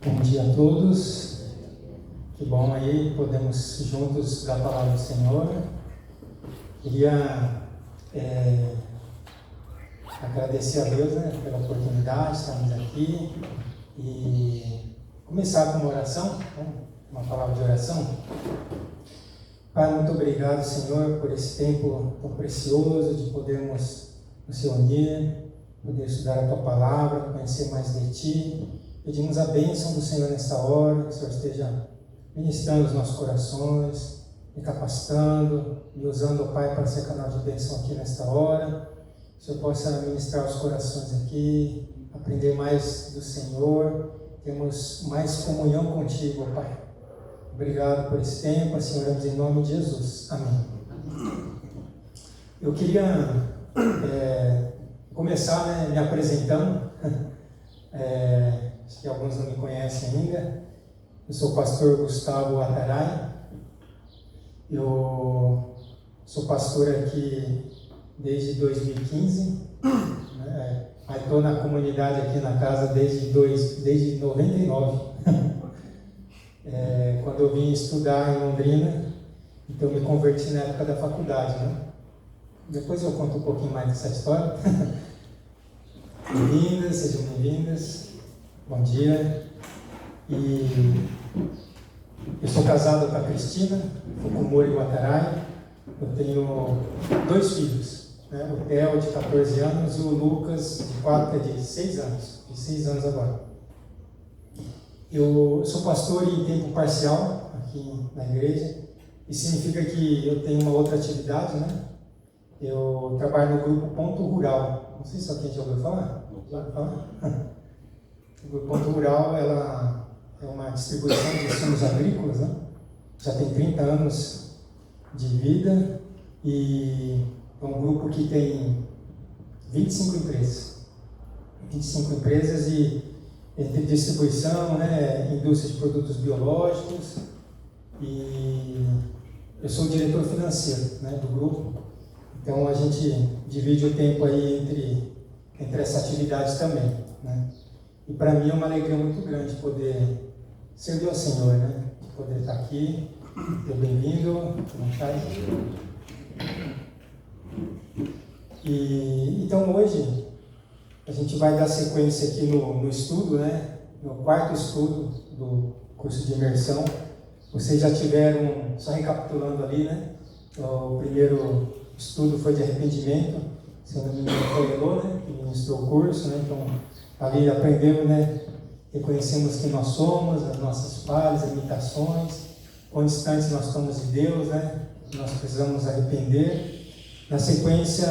Bom dia a todos, que bom aí, podemos juntos dar a palavra do Senhor. Queria agradecer a Deus, pela oportunidade de estarmos aqui e começar com uma oração, uma palavra de oração. Pai, muito obrigado, Senhor, por esse tempo tão precioso de podermos nos reunir, poder estudar a Tua Palavra, conhecer mais de Ti. Pedimos a bênção do Senhor nesta hora, que o Senhor esteja ministrando os nossos corações, me capacitando e usando o Pai para ser canal de bênção aqui nesta hora. Que o Senhor possa ministrar os corações aqui, aprender mais do Senhor, termos mais comunhão contigo, Pai. Obrigado por esse tempo, assim oramos em nome de Jesus. Amém. Eu queria começar me apresentando. Acho que alguns não me conhecem ainda. Eu sou o pastor Gustavo Ataray. Eu sou pastor aqui desde 2015. Aí estou na comunidade aqui na casa desde 99. Quando eu vim estudar em Londrina, então eu me converti na época da faculdade, Depois eu conto um pouquinho mais dessa história. Bem-vindas, sejam bem-vindas. Bom dia. E eu sou casado com a Cristina, Fukumori Watarai. Eu tenho 2 filhos, o Theo, de 14 anos, e o Lucas, de 6 anos. De 6 anos agora. Eu sou pastor em tempo parcial aqui na igreja. Isso significa que eu tenho uma outra atividade, Eu trabalho no grupo Ponto Rural. Não sei se alguém já ouviu falar. O grupo Ponto Rural ela é uma distribuição de insumos agrícolas, Já tem 30 anos de vida e é um grupo que tem 25 empresas. 25 empresas e entre distribuição, indústria de produtos biológicos, e eu sou o diretor financeiro do grupo. Então a gente divide o tempo aí entre essa atividade também, E para mim é uma alegria muito grande poder servir ao Senhor, De poder estar aqui. Muito bem-vindo. E então hoje a gente vai dar sequência aqui no estudo, No quarto estudo do curso de imersão. Vocês já tiveram, só recapitulando ali, O primeiro estudo foi de arrependimento, se eu não me engano foi Elô, que ministrou o curso, Então ali aprendemos, reconhecemos quem nós somos, as nossas falhas, limitações, quão distantes nós estamos de Deus, Nós precisamos arrepender. Na sequência,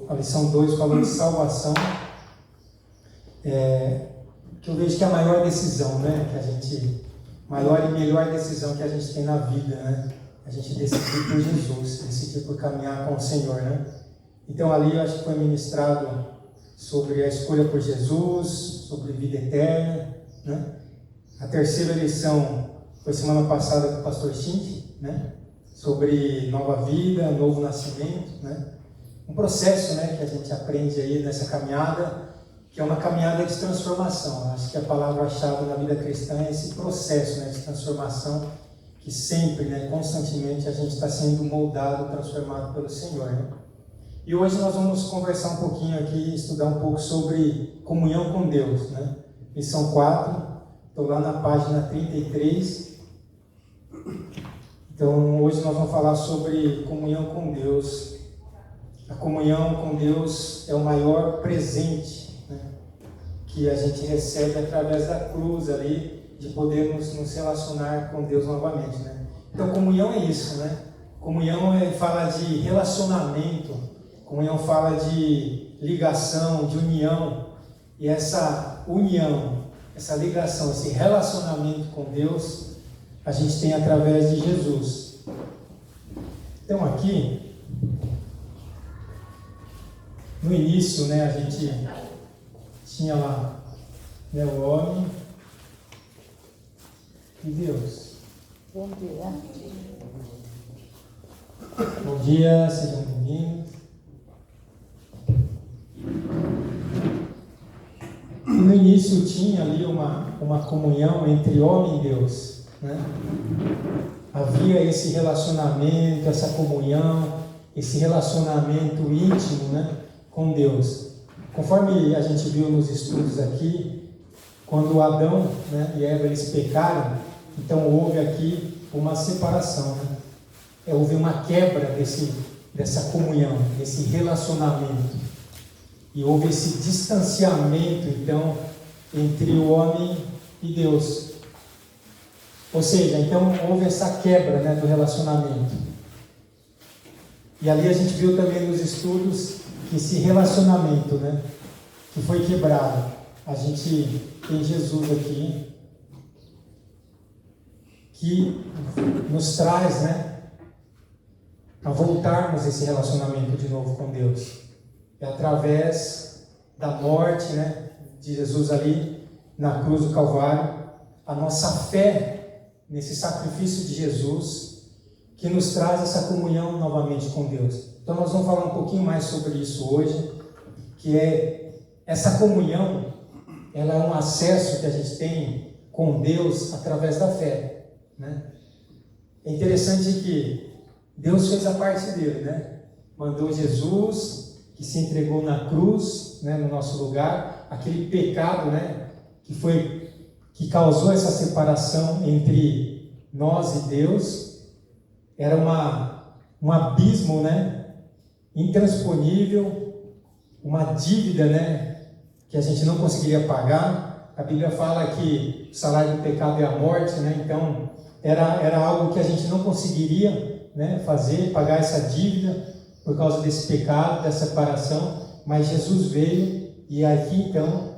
a lição 2 falou de salvação, que eu vejo que é a maior decisão, que a gente, maior e melhor decisão que a gente tem na vida, A gente decidir por Jesus, decidir por caminhar com o Senhor, Então ali eu acho que foi ministrado sobre a escolha por Jesus, sobre vida eterna, A terceira lição foi semana passada com o pastor Shinji, sobre nova vida, novo nascimento, Um processo, que a gente aprende aí nessa caminhada, que é uma caminhada de transformação. Acho que a palavra-chave na vida cristã é esse processo, de transformação, que sempre, constantemente a gente está sendo moldado, transformado pelo Senhor, E hoje nós vamos conversar um pouquinho aqui, estudar um pouco sobre comunhão com Deus, Lição 4, estou lá na página 33. Então hoje nós vamos falar sobre comunhão com Deus. A comunhão com Deus é o maior presente, que a gente recebe através da cruz ali, de podermos nos relacionar com Deus novamente, Então comunhão é isso, Comunhão fala de relacionamento, comunhão fala de ligação, de união, e essa união, essa ligação, esse relacionamento com Deus, a gente tem através de Jesus. Então aqui, no início, a gente tinha lá, o homem e Deus. Bom dia. Bom dia, sejam bem-vindos. No início tinha ali uma comunhão entre homem e Deus, né? Havia esse relacionamento, essa comunhão, esse relacionamento íntimo, né, com Deus. Conforme a gente viu nos estudos aqui, quando Adão, né, e Eva eles pecaram, então houve aqui uma separação, né? Houve uma quebra dessa comunhão, desse relacionamento. E houve esse distanciamento, então, entre o homem e Deus. Ou seja, então houve essa quebra, né, do relacionamento. E ali a gente viu também nos estudos que esse relacionamento, né, que foi quebrado. A gente tem Jesus aqui, que nos traz, né, a voltarmos esse relacionamento de novo com Deus. É através da morte, né, de Jesus ali na cruz do Calvário, a nossa fé nesse sacrifício de Jesus, que nos traz essa comunhão novamente com Deus. Então nós vamos falar um pouquinho mais sobre isso hoje, que é essa comunhão, ela é um acesso que a gente tem com Deus através da fé, né? É interessante que Deus fez a parte dele, né? Mandou Jesus, que se entregou na cruz, né, no nosso lugar, aquele pecado, né, que causou essa separação entre nós e Deus, era um abismo, né, intransponível, uma dívida, né, que a gente não conseguiria pagar. A Bíblia fala que o salário do pecado é a morte, né? Então era algo que a gente não conseguiria, né, pagar essa dívida por causa desse pecado, dessa separação. Mas Jesus veio, e aqui então,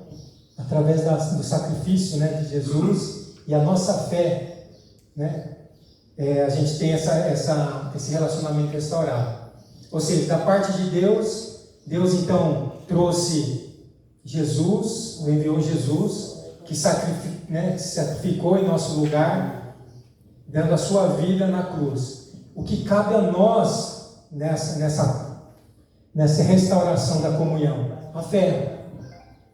através do sacrifício, né, de Jesus e a nossa fé, né, a gente tem esse relacionamento restaurado. Ou seja, da parte de Deus, Deus então trouxe Jesus, enviou Jesus, que sacrificou em nosso lugar, dando a sua vida na cruz. O que cabe a nós nessa restauração da comunhão? A fé.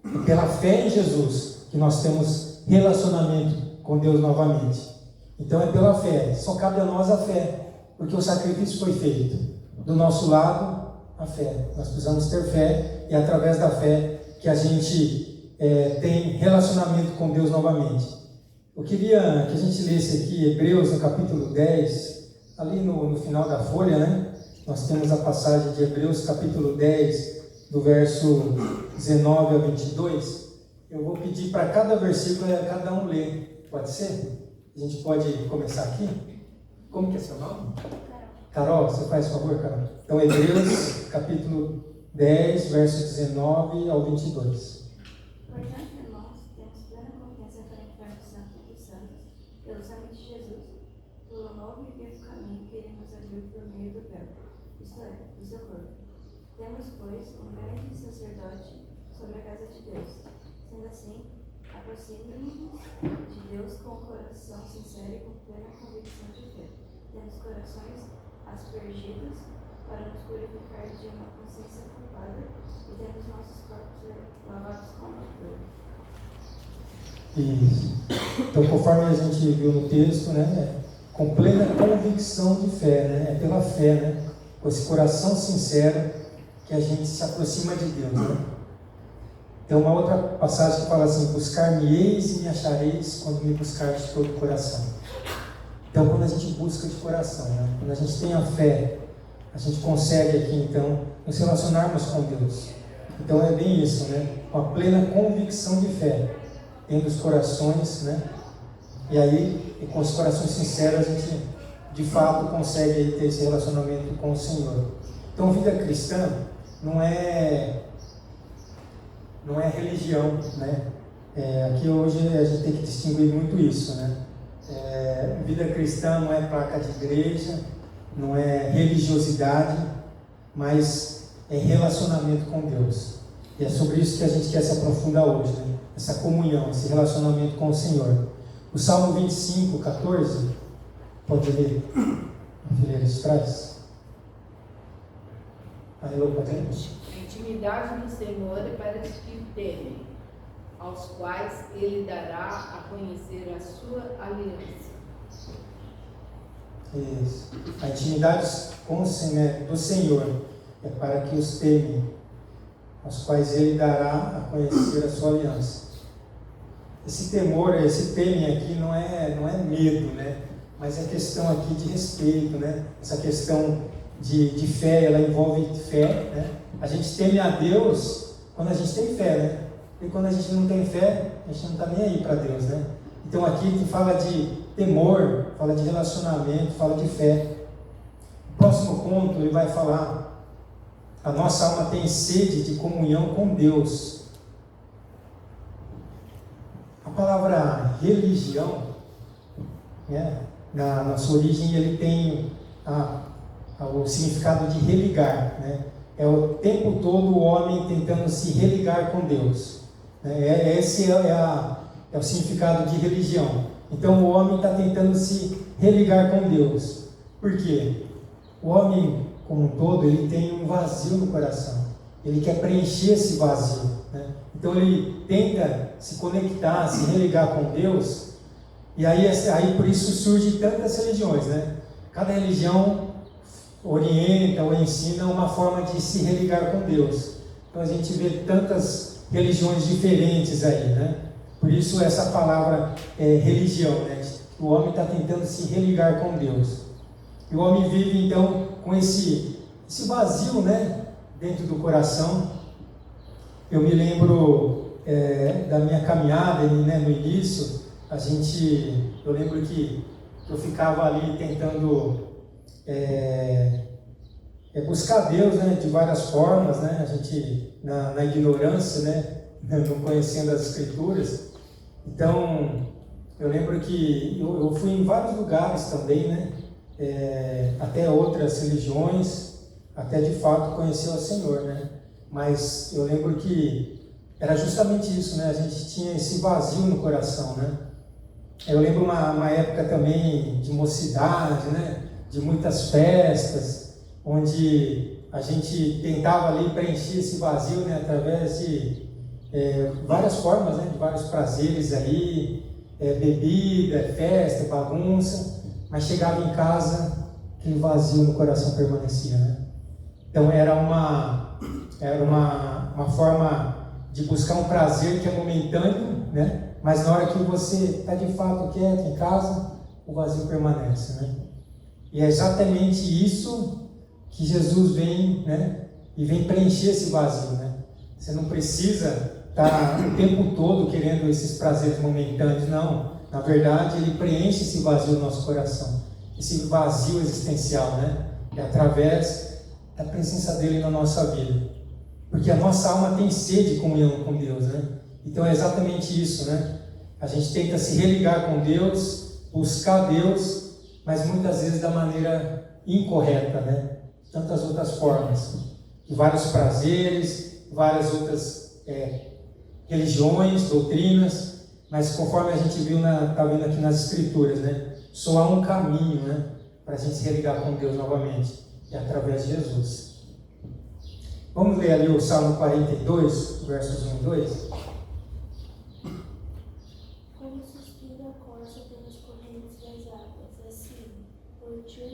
É pela fé em Jesus que nós temos relacionamento com Deus novamente. Então é pela fé, só cabe a nós a fé, porque o sacrifício foi feito. Do nosso lado, a fé. Nós precisamos ter fé, e é através da fé que a gente tem relacionamento com Deus novamente. Eu queria que a gente lesse aqui Hebreus, no capítulo 10, ali no final da folha, né? Nós temos a passagem de Hebreus, capítulo 10, do verso 19 a 22. Eu vou pedir para cada versículo cada um ler. Pode ser? A gente pode começar aqui? Como que é seu nome? Carol, você faz favor, Carol? Então, Hebreus, capítulo 10, verso 19 ao 22. Portanto, irmãos, temos plena confiança para entrar no Santo dos Santos, pelo sangue de Jesus, pelo novo e vivo caminho que ele nos abriu por meio do véu, isto é, do seu corpo. Temos, pois, um grande sacerdote sobre a casa de Deus. Sendo assim, aproximemo-nos de Deus com o coração sincero e com plena convicção de fé, tendo os corações aspergidos para nos purificar de uma consciência culpada e tendo os nossos corpos lavados com puro. Isso. Então, conforme a gente viu no texto, né, com plena convicção de fé, né, é pela fé, né, com esse coração sincero que a gente se aproxima de Deus, né? Tem uma outra passagem que fala assim: buscar-me-eis e me achareis quando me buscardes de todo o coração. Então, quando a gente busca de coração, né, quando a gente tem a fé, a gente consegue aqui então nos relacionarmos com Deus. Então é bem isso, né? Com a plena convicção de fé, tendo os corações, né? E aí, com os corações sinceros, a gente de fato consegue aí ter esse relacionamento com o Senhor. Então, vida cristã não é religião, né? Aqui hoje a gente tem que distinguir muito isso, né? Vida cristã não é placa de igreja, não é religiosidade, mas é relacionamento com Deus. E é sobre isso que a gente quer se aprofundar hoje, né? Essa comunhão, esse relacionamento com o Senhor. O Salmo 25, 14, pode ler a fileira de trás. Elô, pode ir? A intimidade do Senhor é para os que o temem, aos quais Ele dará a conhecer a sua aliança. Isso. A intimidade com o Senhor, do Senhor é para que os temem, aos quais Ele dará a conhecer a sua aliança. Esse temor, esse temem aqui não é medo, né? Mas é questão aqui de respeito, né? Essa questão de fé, ela envolve fé, né? A gente teme a Deus quando a gente tem fé, né? E quando a gente não tem fé, a gente não está nem aí para Deus, né? Então aqui fala de temor, fala de relacionamento, fala de fé. O próximo ponto ele vai falar: a nossa alma tem sede de comunhão com Deus. A palavra religião, né, na sua origem, ele tem o significado de religar, né? É o tempo todo o homem tentando se religar com Deus, né? Esse é o significado de religião. Então o homem está tentando se religar com Deus. Por quê? O homem como um todo, ele tem um vazio no coração. Ele quer preencher esse vazio, né? Então ele tenta se conectar, se religar com Deus. E aí por isso surgem tantas religiões, né? Cada religião orienta ou ensina uma forma de se religar com Deus. Então a gente vê tantas religiões diferentes aí, né? Por isso essa palavra religião, né? O homem está tentando se religar com Deus. E o homem vive então com esse vazio, né? Dentro do coração. Eu me lembro da minha caminhada, né? No início, eu lembro que eu ficava ali tentando buscar Deus, né, de várias formas, né, a gente na ignorância, né, não conhecendo as Escrituras. Então eu lembro que eu fui em vários lugares também, né, até outras religiões, até de fato conhecer o Senhor, né, mas eu lembro que era justamente isso, né, a gente tinha esse vazio no coração, né. Eu lembro uma época também de mocidade, né, de muitas festas, onde a gente tentava ali preencher esse vazio, né, através de várias formas, né, de vários prazeres aí, bebida, festa, bagunça, mas chegava em casa, aquele vazio no coração permanecia, né? Então era uma forma de buscar um prazer que é momentâneo, né? Mas na hora que você está de fato quieto em casa, o vazio permanece, né? E é exatamente isso que Jesus vem, né? E vem preencher esse vazio, né? Você não precisa estar o tempo todo querendo esses prazeres momentâneos, não. Na verdade, Ele preenche esse vazio no nosso coração, esse vazio existencial, né? É através da presença dEle na nossa vida. Porque a nossa alma tem sede de comunhão com Deus, né? Então é exatamente isso, né? A gente tenta se religar com Deus, buscar Deus, mas muitas vezes da maneira incorreta, né? Tantas outras formas, de vários prazeres, várias outras religiões, doutrinas, mas conforme a gente está vendo aqui nas Escrituras, né? Só há um caminho, né? Para a gente se religar com Deus novamente, é através de Jesus. Vamos ler ali o Salmo 42, versos 1 e 2. Como suspira a corça pelas correntes das águas, assim, por ti,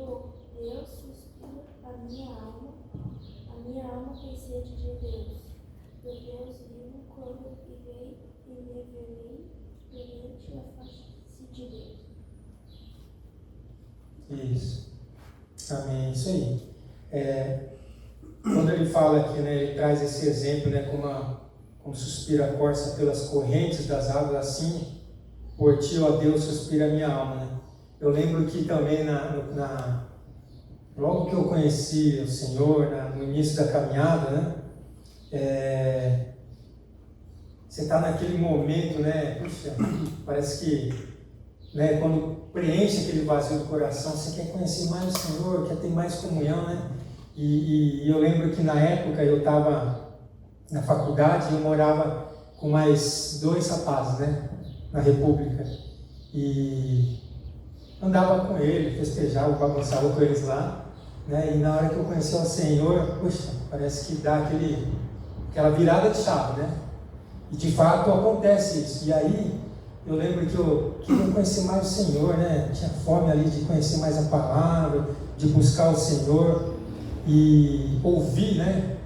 ó Deus, suspira a minha alma tem sede de Deus, do Deus vivo, quando me verei perante a face de Deus. Isso. Amém, isso aí. Quando ele fala aqui, né, ele traz esse exemplo, né, como suspira a corça pelas correntes das águas, assim, por ti, ó Deus, suspira a minha alma, né? Eu lembro que também logo que eu conheci o Senhor, no início da caminhada, né, você está naquele momento, né, puxa, parece que, né, quando preenche aquele vazio do coração, você quer conhecer mais o Senhor, quer ter mais comunhão, né? E eu lembro que na época eu estava na faculdade e eu morava com mais 2 rapazes, né, na República, e andava com ele, festejava, bagunçava com eles lá, né? E na hora que eu conheci o Senhor, puxa, parece que dá aquela virada de chave, né? E de fato acontece isso. E aí eu lembro que eu queria conhecer mais o Senhor, né? Tinha fome ali de conhecer mais a palavra, de buscar o Senhor e ouvir, né?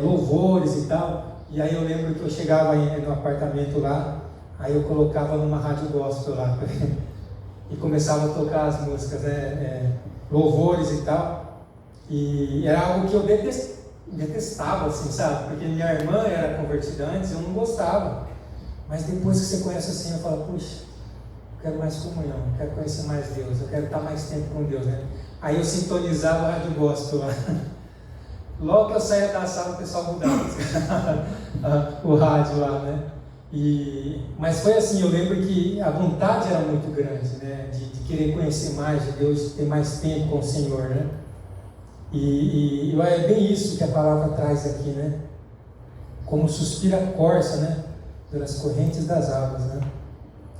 Louvores e tal. E aí eu lembro que eu chegava no apartamento lá, aí eu colocava numa rádio gospel lá e começava a tocar as músicas, né? Louvores e tal. E era algo que eu detestava, assim, sabe? Porque minha irmã era convertida antes, eu não gostava. Mas depois que você conhece o Senhor, eu falo, puxa, eu quero mais comunhão, eu quero conhecer mais Deus, eu quero estar mais tempo com Deus, né? Aí eu sintonizava a rádio gospel lá. Logo que eu saía da sala, o pessoal mudava o rádio lá, né? Mas foi assim, eu lembro que a vontade era muito grande, né? De querer conhecer mais de Deus, de ter mais tempo com o Senhor, né? E é bem isso que a palavra traz aqui, né? Como suspira a corça, né? Pelas correntes das águas, né?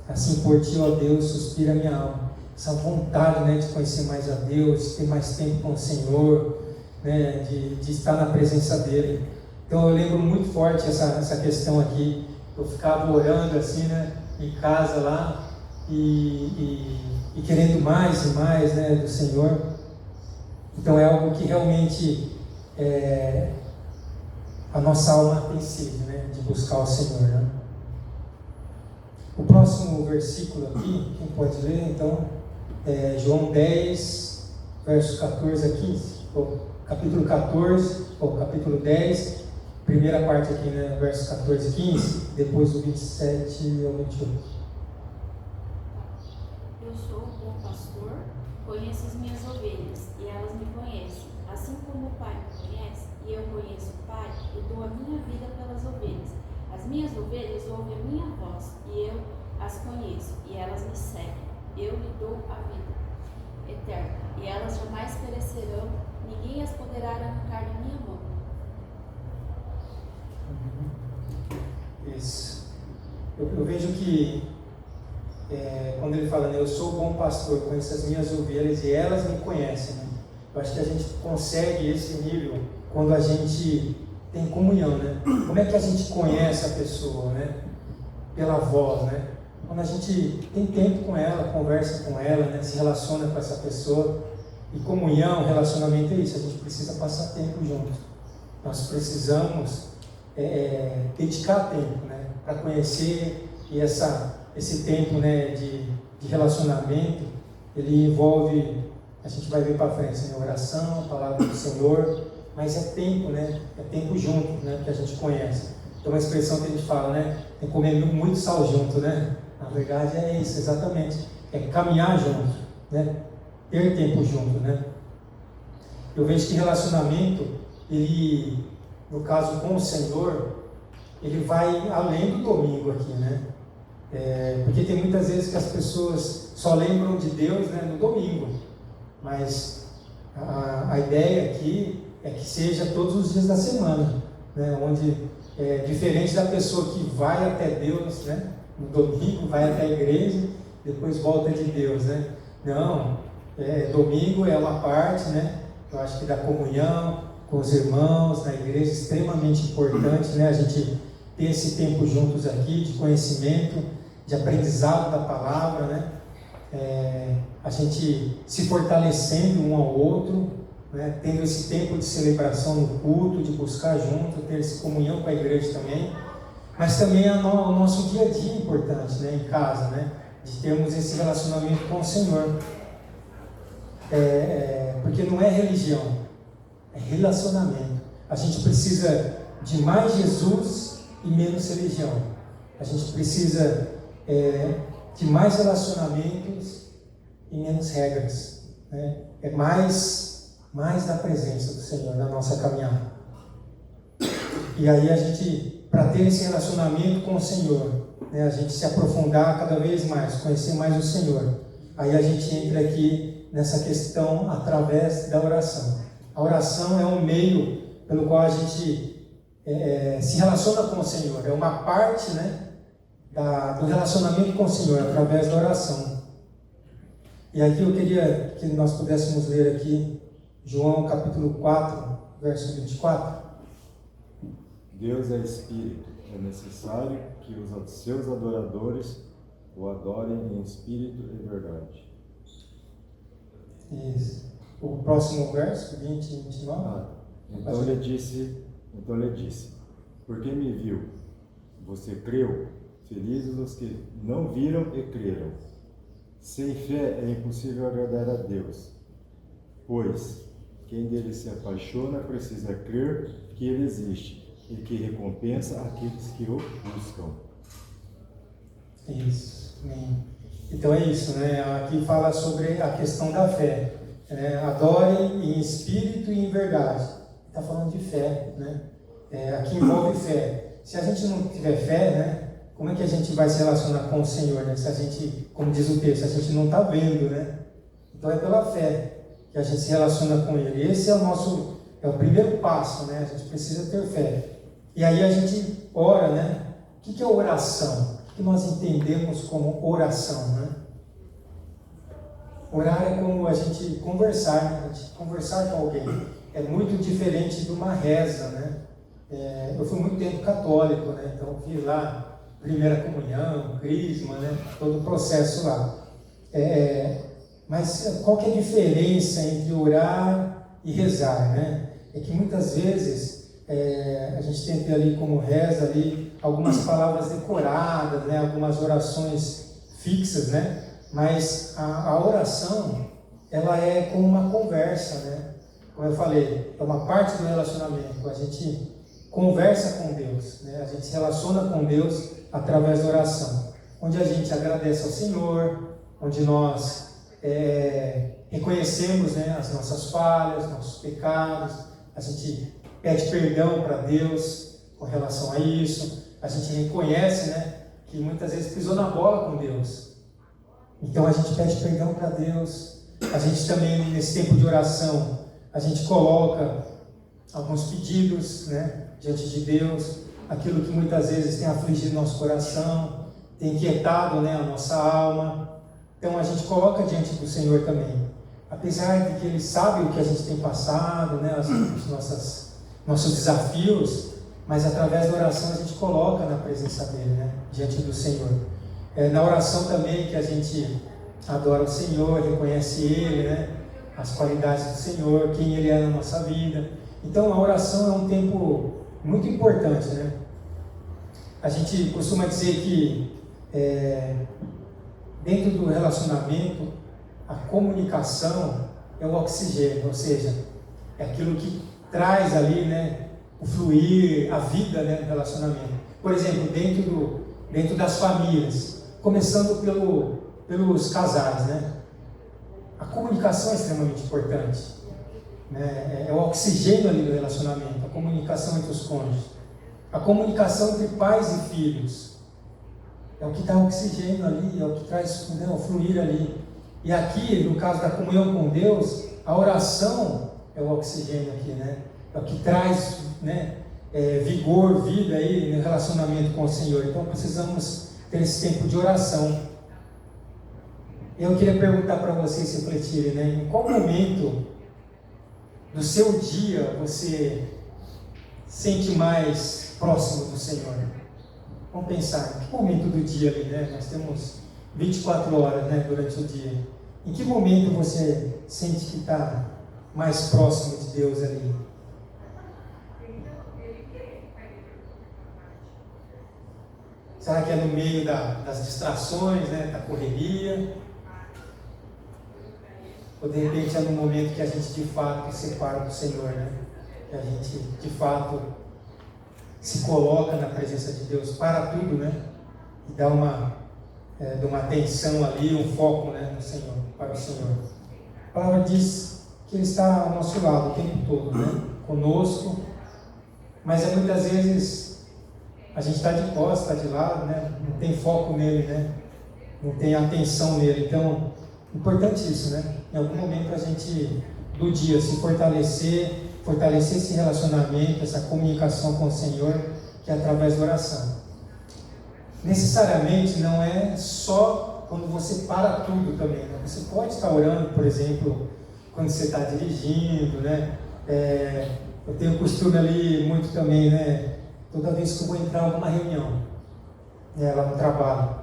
Assim por ti, ó Deus, suspira a minha alma. Essa vontade, né, de conhecer mais a Deus, de ter mais tempo com o Senhor, né, de estar na presença dEle. Então eu lembro muito forte essa questão aqui. Eu ficava orando assim, né, em casa lá e querendo mais e mais, né, do Senhor. Então é algo que realmente a nossa alma tem sede, né, de buscar o Senhor, né? O próximo versículo aqui, quem pode ler então, é João 10, versos 14 a 15, capítulo 14, ou capítulo 10, primeira parte aqui, né, versos 14 e 15, depois do 27 ao 28. Eu sou o bom pastor, conheço as minhas ovelhas, e elas me conhecem. Assim como o Pai me conhece, e eu conheço o Pai, eu dou a minha vida pelas ovelhas. As minhas ovelhas ouvem a minha voz, e eu as conheço, e elas me seguem. Eu lhe dou a vida eterna, e elas jamais perecerão, ninguém as poderá arrancar da minha mão. Isso. Eu vejo que quando ele fala, né, eu sou o bom pastor, conheço as minhas ovelhas e elas me conhecem, né? Eu acho que a gente consegue esse nível quando a gente tem comunhão, né? Como é que a gente conhece a pessoa, né? Pela voz, né? Quando a gente tem tempo com ela, conversa com ela, né? Se relaciona com essa pessoa. E comunhão, relacionamento é isso, a gente precisa passar tempo junto. Nós precisamos dedicar tempo, né? Para conhecer, e esse tempo, né, de relacionamento, ele envolve, a gente vai ver para frente, né? Oração, a palavra do Senhor, mas é tempo, né? É tempo junto, né? Que a gente conhece. Tem uma expressão que a gente fala, né? Tem que comer muito sal junto, né? Na verdade é isso, exatamente. É caminhar junto, né? Ter tempo junto, né? Eu vejo que relacionamento, ele, no caso com o Senhor, ele vai além do domingo aqui, né? Porque tem muitas vezes que as pessoas só lembram de Deus, né, no domingo. Mas a ideia aqui é que seja todos os dias da semana, né? Onde diferente da pessoa que vai até Deus, né, no domingo, vai até a igreja, depois volta de Deus, né? Não, domingo é uma parte, né? Eu acho que da comunhão com os irmãos na igreja, extremamente importante, né? A gente ter esse tempo juntos aqui, de conhecimento, de aprendizado da palavra, né? A gente se fortalecendo um ao outro, né? Tendo esse tempo de celebração no culto, de buscar junto, ter essa comunhão com a igreja também, mas também o nosso dia a dia é importante, né? Em casa, né? De termos esse relacionamento com o Senhor, porque não é religião, é relacionamento. A gente precisa de mais Jesus e menos religião. A gente precisa de mais relacionamentos e menos regras, né? É mais da presença do Senhor na nossa caminhada. E aí a gente, para ter esse relacionamento com o Senhor, né, a gente se aprofundar cada vez mais, conhecer mais o Senhor, aí a gente entra aqui nessa questão através da oração. A oração é um meio pelo qual a gente se relaciona com o Senhor, é uma parte, né, do relacionamento com o Senhor, através da oração. E aqui eu queria que nós pudéssemos ler aqui João capítulo 4, verso 24. Deus é Espírito, é necessário que os seus adoradores o adorem em espírito e verdade. Isso. O próximo verso, 20 e 29. Então lhe disse, porque me viu, você creu, felizes os que não viram e creram. Sem fé é impossível agradar a Deus, pois quem dele se apaixona precisa crer que ele existe e que recompensa aqueles que o buscam. Isso. Então é isso, né? Aqui fala sobre a questão da fé. Adorem em espírito e em verdade. Está falando de fé, né? Aqui envolve fé. Se a gente não tiver fé, né? Como é que a gente vai se relacionar com o Senhor, né? Se a gente, como diz o texto, a gente não está vendo, né? Então é pela fé que a gente se relaciona com Ele. Esse é o primeiro passo, né? A gente precisa ter fé. E aí a gente ora, né? O que é oração? O que nós entendemos como oração, né? Orar é como a gente conversar, né? A gente conversar com alguém. É muito diferente de uma reza, né? Eu fui muito tempo católico, né? Então eu vi lá primeira comunhão, crisma, né? Todo o processo lá. Mas qual que é a diferença entre orar e rezar, né? É que muitas vezes a gente tem que ter ali como reza ali algumas palavras decoradas, né? Algumas orações fixas, né? Mas a oração, ela é como uma conversa, né? Como eu falei, é uma parte do relacionamento. A gente conversa com Deus, né? A gente se relaciona com Deus através da oração, onde a gente agradece ao Senhor, onde nós reconhecemos, né, as nossas falhas, nossos pecados, a gente pede perdão para Deus com relação a isso, a gente reconhece, né, que muitas vezes pisou na bola com Deus, então a gente pede perdão para Deus. A gente também, nesse tempo de oração, a gente coloca alguns pedidos, né, diante de Deus, aquilo que muitas vezes tem afligido nosso coração, tem inquietado, né, a nossa alma. Então a gente coloca diante do Senhor também. Apesar de que Ele sabe o que a gente tem passado, né, os nossos desafios, mas através da oração a gente coloca na presença dEle, né, diante do Senhor. Na oração também que a gente adora o Senhor, reconhece Ele, né, as qualidades do Senhor, quem Ele é na nossa vida. Então a oração é um tempo muito importante, né? A gente costuma dizer que dentro do relacionamento, a comunicação é o oxigênio, ou seja, é aquilo que traz ali, né, o fluir, a vida, né, do relacionamento. Por exemplo, dentro das famílias, começando pelos casais, né? A comunicação é extremamente importante, né? É o oxigênio ali do relacionamento, a comunicação entre os cônjuges. A comunicação entre pais e filhos é o que dá oxigênio ali, é o que traz, né, o fluir ali. E aqui, no caso da comunhão com Deus, a oração é o oxigênio aqui, né? É o que traz, né, vigor, vida aí no relacionamento com o Senhor. Então precisamos ter esse tempo de oração. Eu queria perguntar para vocês refletirem, né? Em qual momento do seu dia você sente mais próximo do Senhor? Vamos pensar, em que momento do dia ali, né? Nós temos 24 horas, né, durante o dia. Em que momento você sente que está mais próximo de Deus ali? Será que é no meio das distrações, né, da correria? Ou de repente é no momento que a gente de fato se separa do Senhor, né? Que a gente de fato se coloca na presença de Deus, para tudo, né? E dá uma atenção ali, um foco, né, no Senhor, para o Senhor. A palavra diz que Ele está ao nosso lado o tempo todo, né? Conosco, mas muitas vezes a gente está de costas, está de lado, né? Não tem foco nele, né? Não tem atenção nele. Então, importante isso, né? Em algum momento a gente, do dia, se fortalecer esse relacionamento, essa comunicação com o Senhor, que é através da oração. Necessariamente não é só quando você para tudo também, né? Você pode estar orando, por exemplo, quando você está dirigindo, né? Eu tenho costume ali muito também, né? Toda vez que eu vou entrar em alguma reunião, né, lá no trabalho,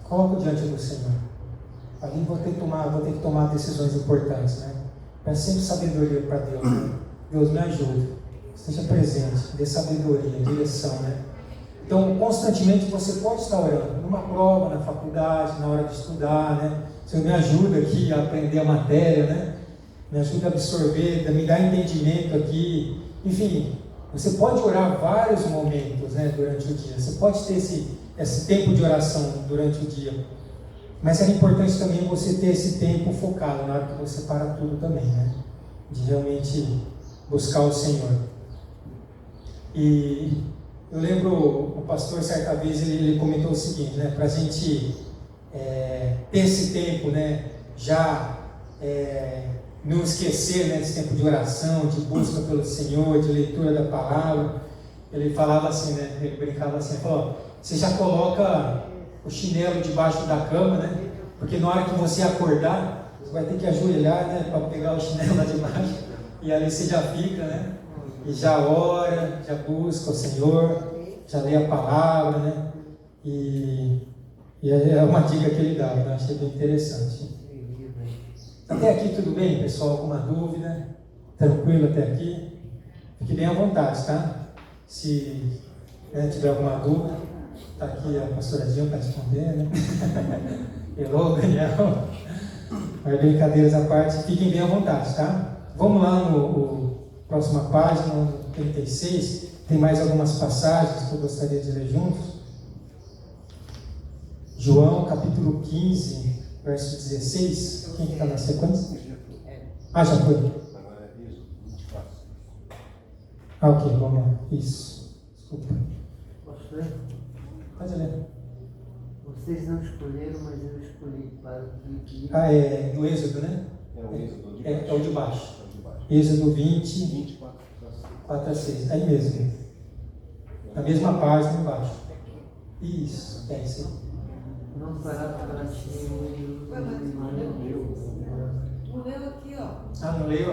coloco diante do Senhor. Ali vou ter que tomar decisões importantes, né? Peço sempre sabedoria para Deus, né? Deus me ajude, esteja presente, dê sabedoria, direção, né? Então, constantemente você pode estar orando, numa prova, na faculdade, na hora de estudar, né? Senhor, me ajuda aqui a aprender a matéria, né? Me ajuda a absorver, me dá entendimento aqui. Enfim, você pode orar vários momentos, né, durante o dia. Você pode ter esse tempo de oração durante o dia. Mas é importante também você ter esse tempo focado na hora que você para tudo também, né? De realmente buscar o Senhor. E eu lembro, o pastor certa vez ele comentou o seguinte, né? Para a gente ter esse tempo, né? Já não esquecer, né, desse tempo de oração, de busca pelo Senhor, de leitura da palavra. Ele falava assim, né? Ele brincava assim, falou: você já coloca o chinelo debaixo da cama, né? Porque na hora que você acordar, você vai ter que ajoelhar, né, para pegar o chinelo lá de baixo, e ali você já fica, né? E já ora, já busca o Senhor, já lê a palavra, né? E é uma dica que ele dava, né? Achei bem interessante. Até aqui tudo bem, pessoal? Alguma dúvida? Tranquilo até aqui? Fique bem à vontade, tá? Se tiver alguma dúvida, está aqui a pastora Dilma para responder, né? Elô, Daniel. Mas brincadeiras à parte, fiquem bem à vontade, tá? Vamos lá no próxima página, no 36. Tem mais algumas passagens que eu gostaria de ler juntos. João, capítulo 15, verso 16. Quem está na sequência? Já foi. Agora é isso, 24. Ok, vamos lá. Isso. Desculpa. Posso ler? Pode ler. Vocês não escolheram, mas eu escolhi para que... É do Êxodo, né? É o Êxodo de baixo. É o de baixo. É o de baixo. Êxodo 20, 24. 4 a 6. Aí mesmo. Na mesma página embaixo. Isso. É isso aí. Não fará para ti um Não leu aqui, ó. Não leu?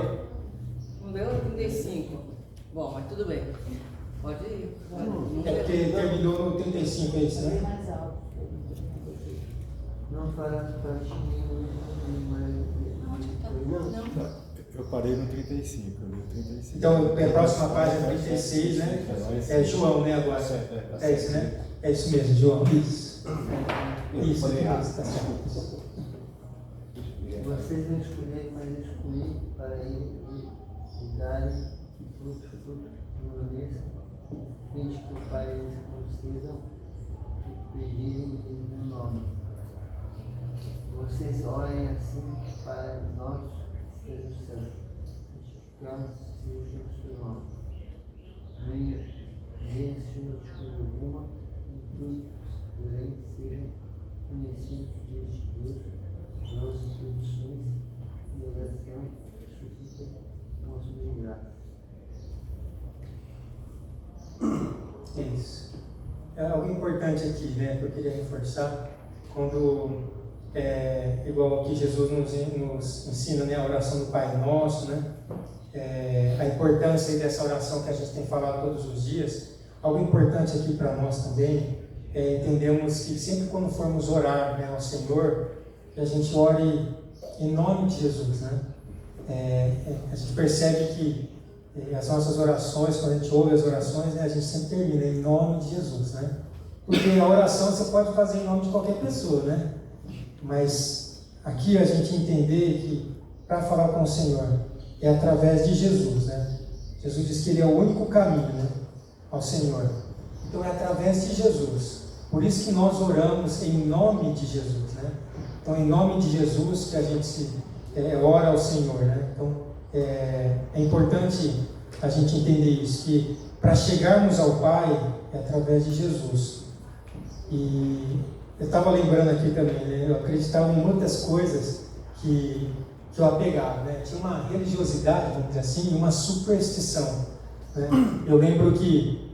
Não leu 35. Bom, mas tudo bem. Pode ir. É porque terminou no 35, é isso, né? Mais alto. Não fará para ti Eu parei no 35, eu li o 35. Então, a próxima página 36, né? É João, né? Agora. É isso, né? É isso mesmo, João. Isso. Isso, tá certo. Vocês não escolheram, mas eu escolhi para ele e darem fruto permaneça, desde que o Pai eles consigam pedirem em meu nome. Vocês orem assim para nós seja o céu, santificado seja o seu nome. Venha sem escolha alguma, e porém sejam conhecidos de Deus, nossas petições e oração suscita nosso de graça. É isso. É algo importante aqui, né? Que eu queria reforçar. Quando, igual aqui Jesus nos ensina, né, a oração do Pai Nosso, né? A importância dessa oração que a gente tem falado todos os dias. Algo importante aqui para nós também é entendermos que sempre quando formos orar, né, ao Senhor, que a gente ore em nome de Jesus, né? A gente percebe que as nossas orações, quando a gente ouve as orações, né, a gente sempre termina em nome de Jesus, né? Porque a oração você pode fazer em nome de qualquer pessoa, né? Mas aqui a gente entender que para falar com o Senhor é através de Jesus, né? Jesus diz que Ele é o único caminho, né, ao Senhor. Então é através de Jesus. Por isso que nós oramos em nome de Jesus, né? Então em nome de Jesus que a gente ora ao Senhor, né? Então é importante a gente entender isso, que para chegarmos ao Pai é através de Jesus. E eu estava lembrando aqui também, né? Eu acreditava em muitas coisas que eu apegava, né? Tinha uma religiosidade, vamos dizer assim, e uma superstição, né? Eu lembro que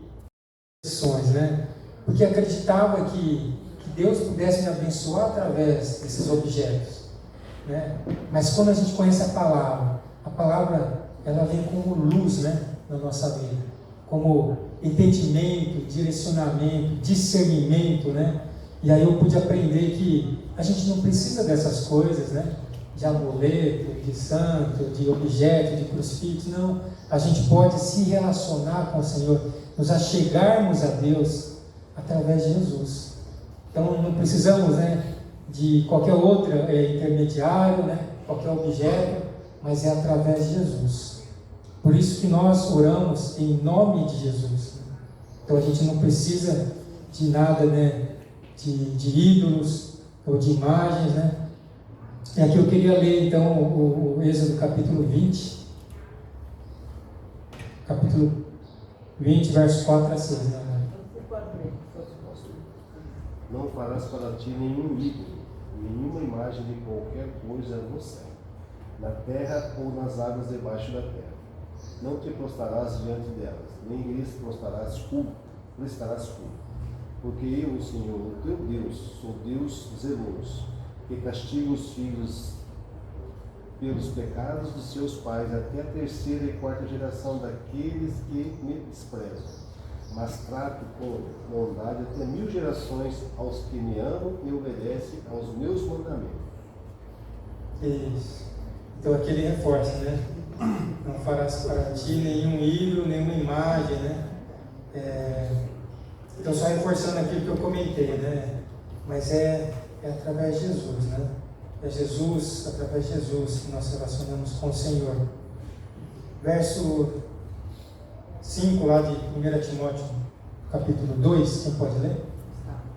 né? Porque acreditava que Deus pudesse me abençoar através desses objetos. né? Mas quando a gente conhece a palavra ela vem como luz, né, na nossa vida, como entendimento, direcionamento, discernimento, né? E aí eu pude aprender que a gente não precisa dessas coisas, né? De amuleto, de santo, de objeto, de crucifixo, não. A gente pode se relacionar com o Senhor, nos achegarmos a Deus através de Jesus. Então não precisamos, né, de qualquer outro intermediário, né, qualquer objeto, mas é através de Jesus. Por isso que nós oramos em nome de Jesus. Então a gente não precisa de nada, né, de ídolos ou de imagens, né? E aqui eu queria ler então o Êxodo capítulo 20. Capítulo 20, versos 4 a 6. Né? Não farás para ti nenhum ídolo, nenhuma imagem de qualquer coisa no céu, na terra ou nas águas debaixo da terra. Não te prostrarás diante delas, nem lhes prestarás culto, porque eu, o Senhor, o teu Deus, sou Deus zeloso, que castiga os filhos pelos pecados dos seus pais até a terceira e quarta geração daqueles que me desprezam. Mas trato com bondade até 1000 gerações aos que me amam e obedecem aos meus mandamentos. Isso. Então aqui ele reforça, né? Não farás para ti nenhum ídolo, nenhuma imagem, né? Então só reforçando aquilo que eu comentei, né? Mas é através de Jesus, né? É Jesus, através de Jesus que nós relacionamos com o Senhor. Verso 5 lá de 1 Timóteo, capítulo 2, quem pode ler?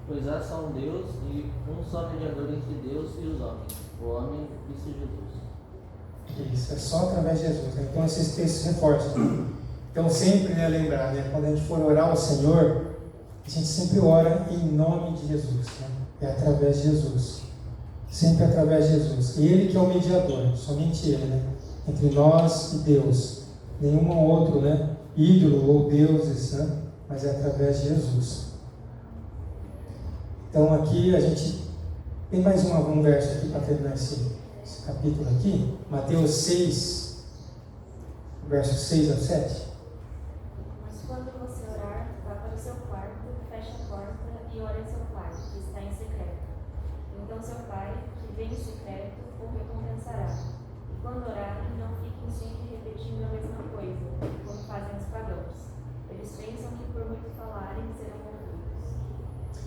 Pois há só um Deus e um só mediador entre Deus e os homens, o homem Cristo Jesus. Isso, é só através de Jesus, né? Então esses textos reforçam. Então sempre, né, lembrar, né, quando a gente for orar ao Senhor, a gente sempre ora em nome de Jesus, né? É através de Jesus, sempre através de Jesus. E Ele que é o mediador, somente Ele, né? Entre nós e Deus, nenhum outro, né, ídolo ou deuses, né? Mas é através de Jesus. Então aqui a gente tem mais um verso aqui para terminar esse capítulo aqui, Mateus 6, versos 6 a 7. Mas quando você orar, vá para o seu quarto, feche a porta e ore em seu pai, que está em secreto. Então seu pai, que vem em secreto, o recompensará. E quando orarem, não fiquem sempre repetindo a mesma coisa, como fazem os pagãos. Eles pensam que por muito falarem serão ouvidos.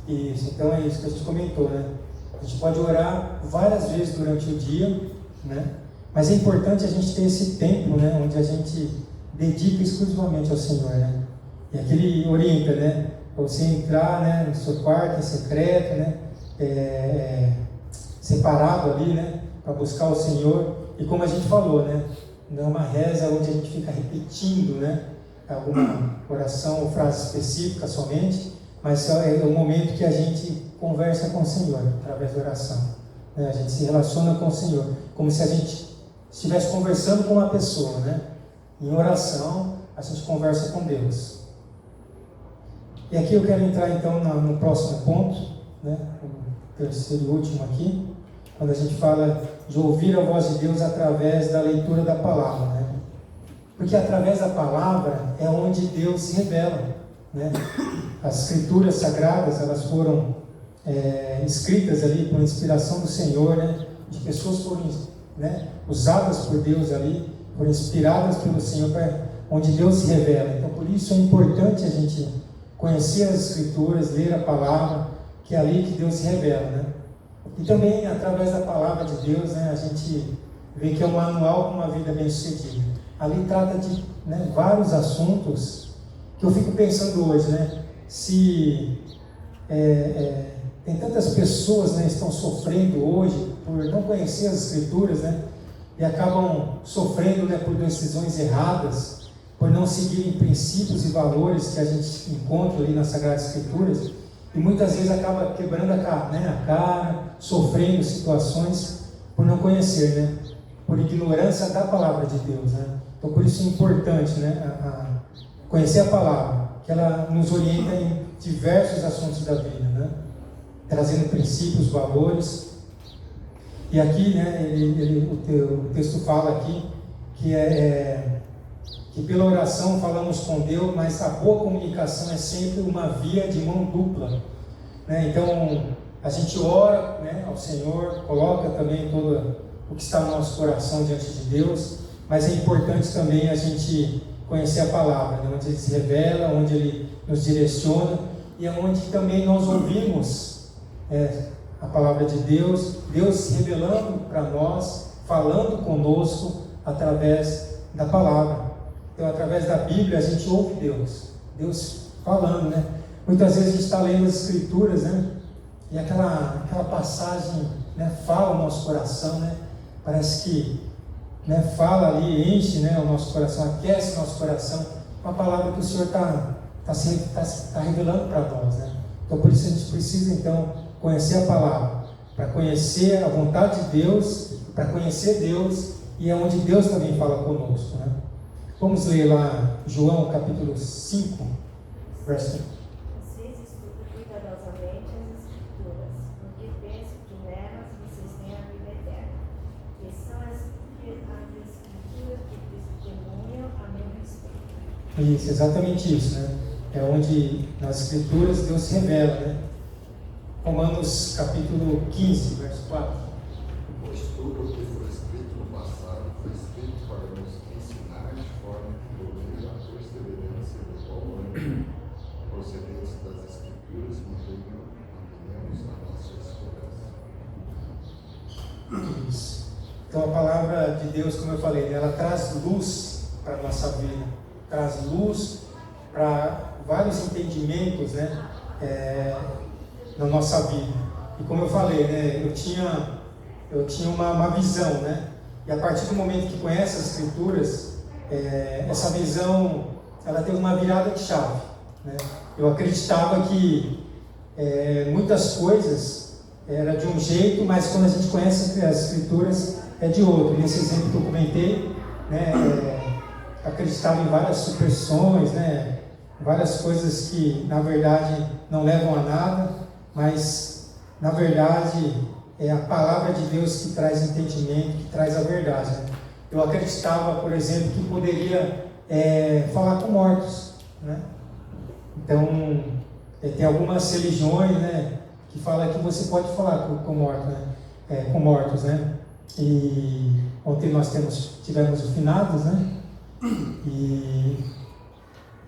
Isso, então é isso que a gente comentou, né? A gente pode orar várias vezes durante o dia, né? Mas é importante a gente ter esse tempo, né? Onde a gente dedica exclusivamente ao Senhor, né? E aqui ele orienta, né? Para você entrar, né, no seu quarto em secreto, né? Separado ali, né? Para buscar o Senhor. E como a gente falou, né? Não é uma reza onde a gente fica repetindo, né? Alguma oração ou frase específica somente, mas é o momento que a gente conversa com o Senhor através da oração, né? A gente se relaciona com o Senhor, como se a gente estivesse conversando com uma pessoa, né? Em oração, a gente conversa com Deus. E aqui eu quero entrar então no próximo ponto, né? O terceiro e último aqui, quando a gente fala de ouvir a voz de Deus através da leitura da palavra, né? Porque através da palavra é onde Deus se revela, né? As escrituras sagradas, elas foram escritas ali por inspiração do Senhor, né? De pessoas foram, né, usadas por Deus ali, foram inspiradas pelo Senhor, onde Deus se revela. Então por isso é importante a gente conhecer as escrituras, ler a palavra, que é ali que Deus se revela, né? E também através da palavra de Deus, né, a gente vê que é um manual para uma vida bem sucedida. Ali trata de, né, vários assuntos que eu fico pensando hoje, né? Se tem tantas pessoas, né, estão sofrendo hoje por não conhecer as escrituras, né, e acabam sofrendo, né, por decisões erradas, por não seguirem princípios e valores que a gente encontra ali nas Sagradas Escrituras, e muitas vezes acaba quebrando a cara, sofrendo situações por não conhecer, né, por ignorância da palavra de Deus, né. Então por isso é importante, né, conhecer a palavra, que ela nos orienta em diversos assuntos da vida, né? Trazendo princípios, valores. E aqui, né, o texto fala aqui que pela oração falamos com Deus, mas a boa comunicação é sempre uma via de mão dupla, né? Então a gente ora, né, ao Senhor, coloca também todo o que está no nosso coração diante de Deus, mas é importante também a gente conhecer a palavra, né, onde Ele se revela, onde Ele nos direciona e é onde também nós ouvimos a palavra de Deus, Deus se revelando para nós, falando conosco através da palavra. Então, através da Bíblia, a gente ouve Deus falando, né? Muitas vezes a gente está lendo as Escrituras, né? E aquela passagem, né, fala o nosso coração, né? Parece que, né, fala ali, enche, né, o nosso coração, aquece o nosso coração. Uma palavra que o Senhor está revelando para nós, né? Então, por isso a gente precisa, então, conhecer a palavra, para conhecer a vontade de Deus, para conhecer Deus, e é onde Deus também fala conosco, né? Vamos ler lá João capítulo 5, verso 1. Vocês estudam cuidadosamente as Escrituras, porque penso que nelas vocês têm a vida eterna, que são as Escrituras que testemunham a meu respeito. Isso, exatamente isso, né? É onde nas Escrituras Deus se revela, né? Romanos capítulo 15, verso 4. Pois tudo o que foi escrito no passado foi escrito para nos ensinar de forma que por meio da perseverança do bom ânimo procedentes das Escrituras mantenhamos a nossa esperança. Isso. Então a palavra de Deus, como eu falei, ela traz luz para a nossa vida, traz luz para vários entendimentos, né, na nossa vida. E como eu falei, né, eu tinha uma visão, né, e a partir do momento que conhece as Escrituras, essa visão, ela teve uma virada de chave, né? Eu acreditava que muitas coisas era de um jeito, mas quando a gente conhece as Escrituras é de outro. Nesse exemplo que eu comentei, né, acreditava em várias superstições, né, várias coisas que na verdade não levam a nada, mas na verdade é a palavra de Deus que traz entendimento, que traz a verdade, né? Eu acreditava, por exemplo, que poderia falar com mortos, né? Então tem algumas religiões, né, que falam que você pode falar com mortos, né? Com mortos, né? E ontem nós tivemos os finados, né? E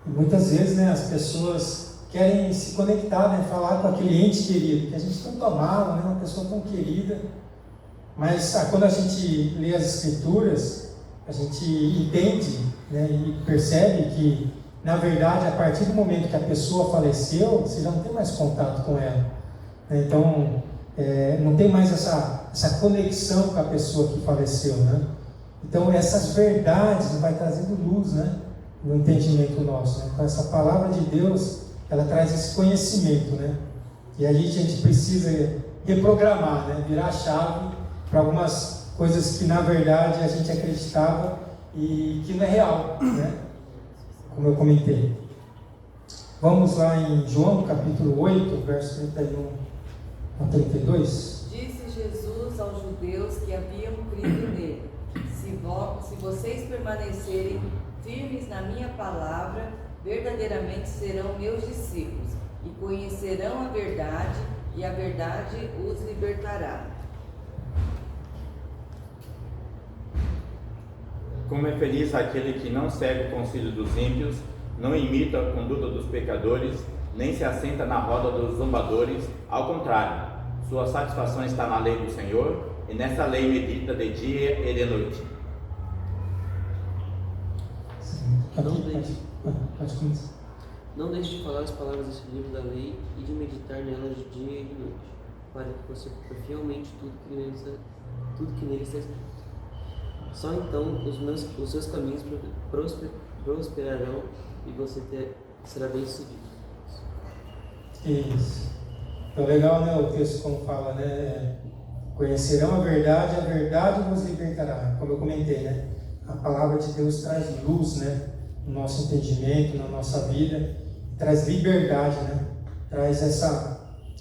muitas vezes, né, as pessoas querem se conectar, né, falar com aquele ente querido, que a gente tanto amava, né, uma pessoa tão querida, mas quando a gente lê as Escrituras, a gente entende, né, e percebe que, na verdade, a partir do momento que a pessoa faleceu, você já não tem mais contato com ela, né? Então, não tem mais essa conexão com a pessoa que faleceu, né? Então, essas verdades vai trazendo luz, né, no entendimento nosso, né? Então, essa palavra de Deus, ela traz esse conhecimento, né? E a gente precisa reprogramar, né? Virar a chave para algumas coisas que na verdade a gente acreditava e que não é real, né? Como eu comentei. Vamos lá em João capítulo 8, verso 31 a 32. Disse Jesus aos judeus que haviam crido nele: se vocês permanecerem firmes na minha palavra, verdadeiramente serão meus discípulos e conhecerão a verdade, e a verdade os libertará. Como é feliz aquele que não segue o conselho dos ímpios, não imita a conduta dos pecadores, nem se assenta na roda dos zombadores. Ao contrário, sua satisfação está na lei do Senhor, e nessa lei medita de dia e de noite. Não deixe de falar as palavras desse livro da lei e de meditar nelas de dia e de noite, para que você cumpra fielmente tudo que nele está escrito. Só então os seus caminhos prosperarão e você será bem sucedido. Isso. Então, legal, né, o texto como fala, né? Conhecerão a verdade vos libertará. Como eu comentei, né? A palavra de Deus traz luz, né, no nosso entendimento, na nossa vida, traz liberdade, né? Traz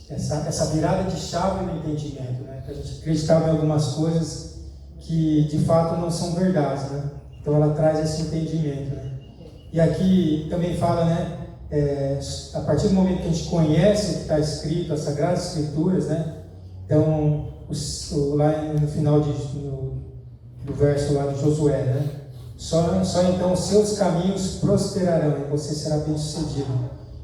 essa virada de chave no entendimento, né? Que a gente acreditava em algumas coisas que de fato não são verdades, né? Então ela traz esse entendimento, né? E aqui também fala, né? A partir do momento que a gente conhece o que está escrito, as Sagradas Escrituras, né? Então, lá no final do verso lá de Josué, né? Só então os seus caminhos prosperarão e você será bem-sucedido.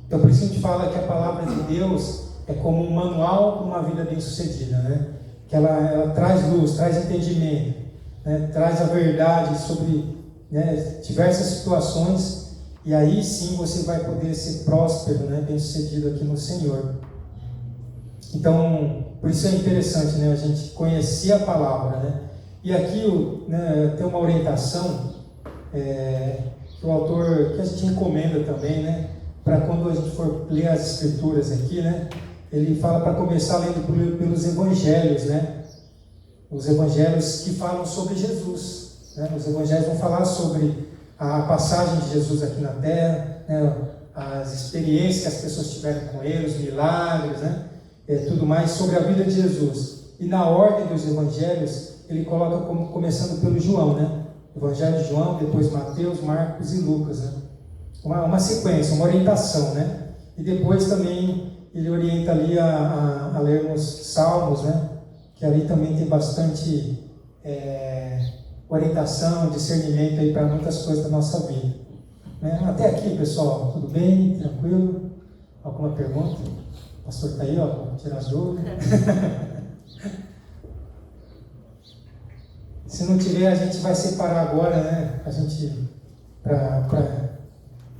Então, por isso a gente fala que a palavra de Deus é como um manual para uma vida bem-sucedida, né? Que ela traz luz, traz entendimento, né? Traz a verdade sobre, né, diversas situações, e aí sim você vai poder ser próspero, né, bem-sucedido aqui no Senhor. Então, por isso é interessante, né, a gente conhecer a palavra, né? E aqui né, tem uma orientação que o autor, que a gente recomenda também, né, para quando a gente for ler as Escrituras aqui, né, ele fala para começar lendo pelos Evangelhos, né? Os Evangelhos que falam sobre Jesus, né? Os Evangelhos vão falar sobre a passagem de Jesus aqui na Terra, né? As experiências que as pessoas tiveram com ele, os milagres, né? Tudo mais sobre a vida de Jesus. E na ordem dos Evangelhos, ele coloca como começando pelo João, né? Evangelho de João, depois Mateus, Marcos e Lucas, né? Uma sequência, uma orientação, né? E depois também ele orienta ali a lermos Salmos, né? Que ali também tem bastante orientação, discernimento aí para muitas coisas da nossa vida. Né? Até aqui, pessoal, tudo bem? Tranquilo? Alguma pergunta? O pastor está aí, ó, para tirar as dúvidas. Se não tiver, a gente vai separar agora, né? A gente, para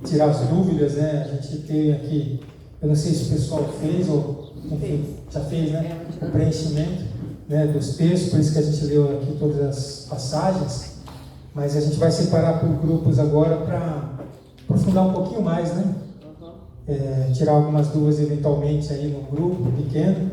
tirar as dúvidas, né? A gente tem aqui, eu não sei se o pessoal fez ou enfim, já fez, né? O preenchimento, né, dos textos, por isso que a gente leu aqui todas as passagens, mas a gente vai separar por grupos agora para aprofundar um pouquinho mais, né? Tirar algumas dúvidas eventualmente aí no grupo pequeno